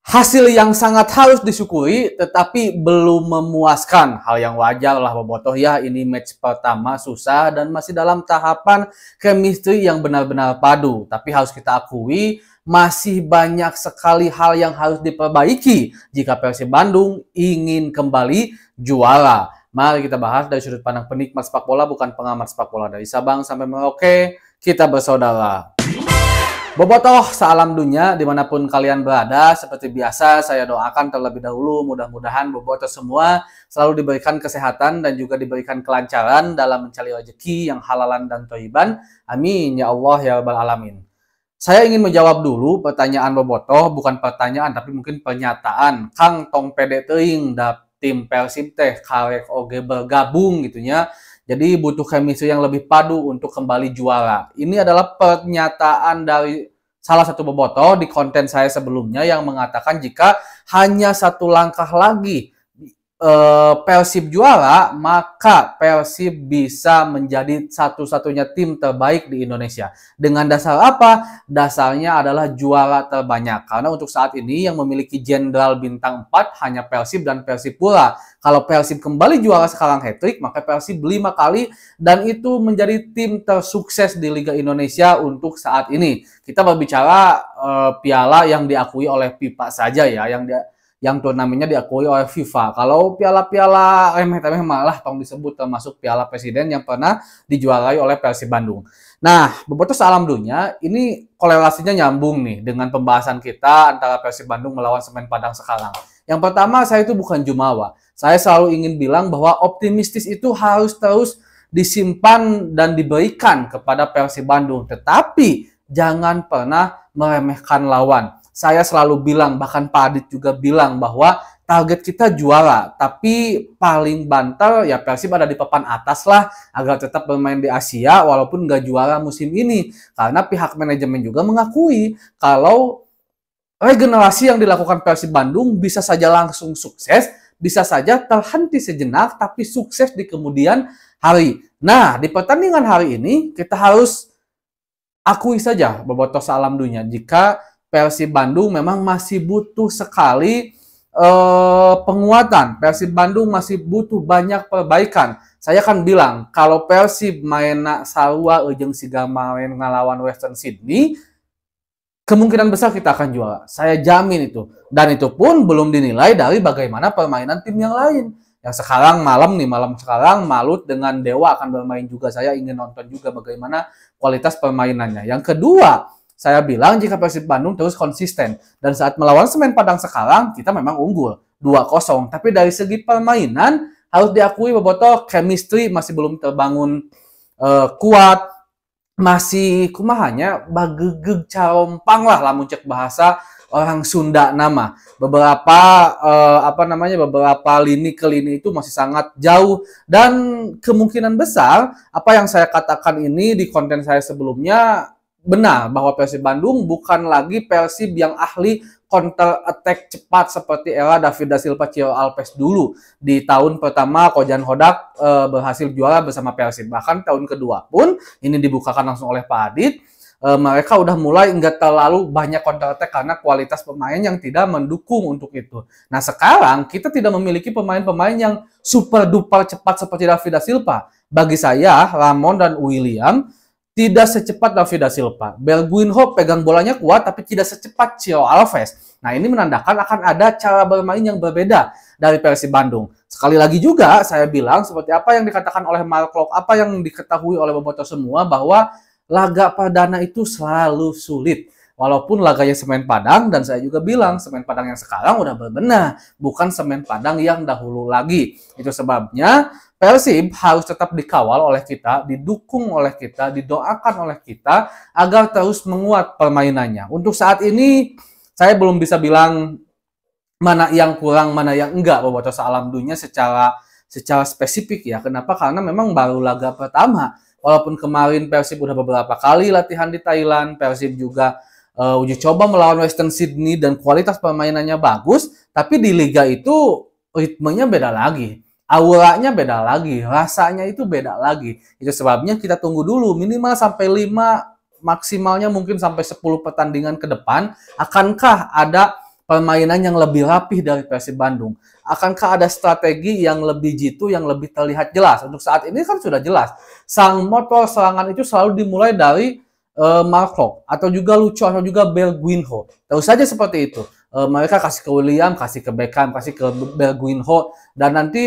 Hasil yang sangat harus disyukuri, tetapi belum memuaskan. Hal yang wajar lah Bobotoh ya, ini match pertama susah dan masih dalam tahapan chemistry yang benar-benar padu. Tapi harus kita akui, masih banyak sekali hal yang harus diperbaiki jika Persib Bandung ingin kembali juara. Mari kita bahas dari sudut pandang penikmat sepak bola, bukan pengamat sepak bola. Dari Sabang sampai Merauke, kita bersaudara. Bobotoh, salam dunia dimanapun kalian berada. Seperti biasa saya doakan terlebih dahulu mudah-mudahan Bobotoh semua selalu diberikan kesehatan dan juga diberikan kelancaran dalam mencari rezeki yang halalan dan thayyiban. Amin ya Allah ya rabbal alamin. Saya ingin menjawab dulu pertanyaan Bobotoh, bukan pertanyaan tapi mungkin pernyataan. Kang tong pede teuing da tim Persib teh karek oge bergabung gitunya. Jadi butuh chemistry yang lebih padu untuk kembali juara. Ini adalah pernyataan dari salah satu Bobotoh di konten saya sebelumnya yang mengatakan jika hanya satu langkah lagi Persib juara, maka Persib bisa menjadi satu-satunya tim terbaik di Indonesia. Dengan dasar apa? Dasarnya adalah juara terbanyak. Karena untuk saat ini yang memiliki jenderal bintang 4 hanya Persib dan Persipura. Kalau Persib kembali juara sekarang hat-trick, maka Persib 5 kali dan itu menjadi tim tersukses di Liga Indonesia untuk saat ini. Kita berbicara piala yang diakui oleh FIFA saja ya, yang turnamennya diakui oleh FIFA. Kalau piala-piala remeh-temeh malah tong disebut termasuk Piala Presiden yang pernah dijuarai oleh Persib Bandung. Nah, Bobotoh salam dunia, ini korelasinya nyambung nih dengan pembahasan kita antara Persib Bandung melawan Semen Padang sekarang. Yang pertama, saya itu bukan jumawa. Saya selalu ingin bilang bahwa optimistis itu harus terus disimpan dan diberikan kepada Persib Bandung. Tetapi jangan pernah meremehkan lawan. Saya selalu bilang, bahkan Pak Adit juga bilang bahwa target kita juara, tapi paling banter ya Persib ada di papan atas lah agar tetap bermain di Asia walaupun nggak juara musim ini. Karena pihak manajemen juga mengakui kalau regenerasi yang dilakukan Persib Bandung bisa saja langsung sukses, bisa saja terhenti sejenak tapi sukses di kemudian hari. Nah, di pertandingan hari ini kita harus akui saja Bobotoh salam dunia jika Persib Bandung memang masih butuh sekali penguatan. Persib Bandung masih butuh banyak perbaikan. Saya kan bilang, kalau Persib main sarua ujung siga main ngelawan Western Sydney, kemungkinan besar kita akan juara. Saya jamin itu. Dan itu pun belum dinilai dari bagaimana permainan tim yang lain. Yang sekarang malam sekarang Malut dengan Dewa akan bermain juga. Saya ingin nonton juga bagaimana kualitas permainannya. Yang kedua, saya bilang jika Persib Bandung terus konsisten. Dan saat melawan Semen Padang sekarang, kita memang unggul 2-0. Tapi dari segi permainan, harus diakui Bobotoh, chemistry masih belum terbangun kuat. Masih kumahanya bagegeg carompang lah lamun cek bahasa orang Sunda nama. Beberapa beberapa lini ke lini itu masih sangat jauh. Dan kemungkinan besar, apa yang saya katakan ini di konten saya sebelumnya, benar bahwa Persib Bandung bukan lagi Persib yang ahli counter attack cepat seperti era David da Silva Ciro Alves dulu. Di tahun pertama Kojan Hodak berhasil juara bersama Persib. Bahkan tahun kedua pun ini dibukakan langsung oleh Pak Adit. Mereka udah mulai nggak terlalu banyak counter attack karena kualitas pemain yang tidak mendukung untuk itu. Nah sekarang kita tidak memiliki pemain-pemain yang super duper cepat seperti David da Silva. Bagi saya Ramon dan William tidak secepat David da Silva. Bergwinho pegang bolanya kuat tapi tidak secepat Ciro Alves. Nah ini menandakan akan ada cara bermain yang berbeda dari Persib Bandung. Sekali lagi juga saya bilang seperti apa yang dikatakan oleh Mark Klok, apa yang diketahui oleh Bobotoh semua bahwa laga perdana itu selalu sulit. Walaupun laganya Semen Padang, dan saya juga bilang Semen Padang yang sekarang udah berbenah, bukan Semen Padang yang dahulu lagi. Itu sebabnya Persib harus tetap dikawal oleh kita, didukung oleh kita, didoakan oleh kita agar terus menguat permainannya. Untuk saat ini saya belum bisa bilang mana yang kurang, mana yang enggak Bobotoh salam dunia secara spesifik ya. Kenapa? Karena memang baru laga pertama. Walaupun kemarin Persib udah beberapa kali latihan di Thailand, Persib juga uji coba melawan Western Sydney dan kualitas permainannya bagus, tapi di liga itu ritmenya beda lagi. Auranya beda lagi, rasanya itu beda lagi. Itu sebabnya kita tunggu dulu minimal sampai 5, maksimalnya mungkin sampai 10 pertandingan ke depan. Akankah ada permainan yang lebih rapih dari Persib Bandung? Akankah ada strategi yang lebih jitu, yang lebih terlihat jelas? Untuk saat ini kan sudah jelas. Sang motor serangan itu selalu dimulai dari Mark Klok, atau juga Lucho, atau juga Bergwijn. Terus saja seperti itu. Mereka kasih ke William, kasih ke Beckham, kasih ke Bergwijn, dan nanti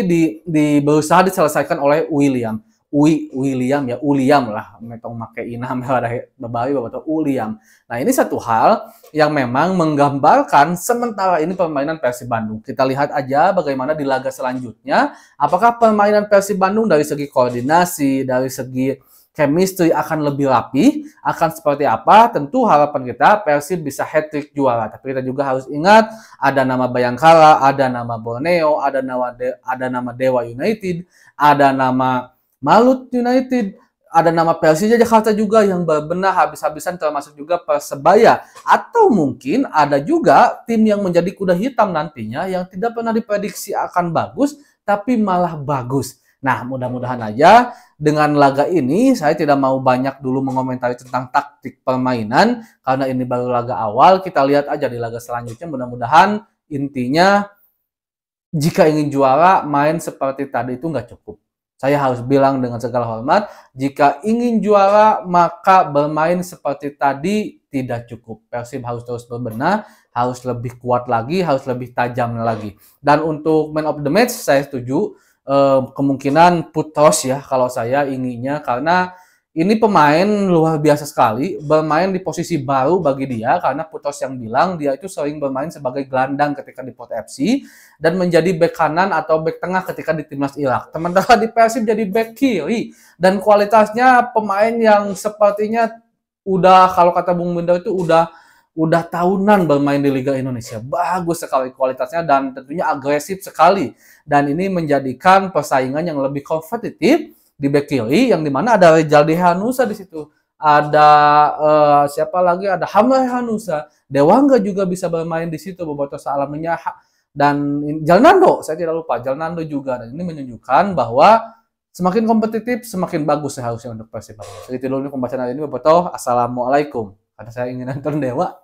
berusaha diselesaikan oleh William. William ya, William lah, metong make ina ada babawi atau William. Nah, ini satu hal yang memang menggambarkan sementara ini permainan Persib Bandung. Kita lihat aja bagaimana di laga selanjutnya, apakah permainan Persib Bandung dari segi koordinasi, dari segi chemistry akan lebih rapi, akan seperti apa? Tentu harapan kita Persib bisa hat-trick juara. Tapi kita juga harus ingat ada nama Bayangkara, ada nama Borneo, ada nama Dewa United, ada nama Malut United, ada nama Persija Jakarta juga yang berbenah habis-habisan, termasuk juga Persebaya. Atau mungkin ada juga tim yang menjadi kuda hitam nantinya yang tidak pernah diprediksi akan bagus, tapi malah bagus. Nah, mudah-mudahan aja dengan laga ini, saya tidak mau banyak dulu mengomentari tentang taktik permainan, karena ini baru laga awal. Kita lihat aja di laga selanjutnya, mudah-mudahan intinya jika ingin juara, main seperti tadi itu nggak cukup. Saya harus bilang dengan segala hormat, jika ingin juara maka bermain seperti tadi tidak cukup. Persib harus terus berbenah, harus lebih kuat lagi, harus lebih tajam lagi. Dan untuk man of the match saya setuju, kemungkinan Putros ya kalau saya inginnya, karena ini pemain luar biasa sekali, bermain di posisi baru bagi dia, karena Putros yang bilang dia itu sering bermain sebagai gelandang ketika di Port FC dan menjadi bek kanan atau bek tengah ketika di timnas Irak. Sementara di Persib jadi bek kiri, dan kualitasnya pemain yang sepertinya udah, kalau kata Bung Binder itu udah tahunan bermain di Liga Indonesia. Bagus sekali kualitasnya dan tentunya agresif sekali. Dan ini menjadikan persaingan yang lebih kompetitif di bek kiri, yang dimana ada Rejaldi Hanusa di situ, ada siapa lagi, ada Hamre Hanusa, Dewangga juga bisa bermain di situ, Boboto Salamnya, dan Jalnando, saya tidak lupa Jalnando juga. Dan ini menunjukkan bahwa semakin kompetitif semakin bagus seharusnya untuk Persib. Jadi dulu pembahasan hari ini, Boboto. Assalamualaikum. Karena saya ingin nonton Dewa.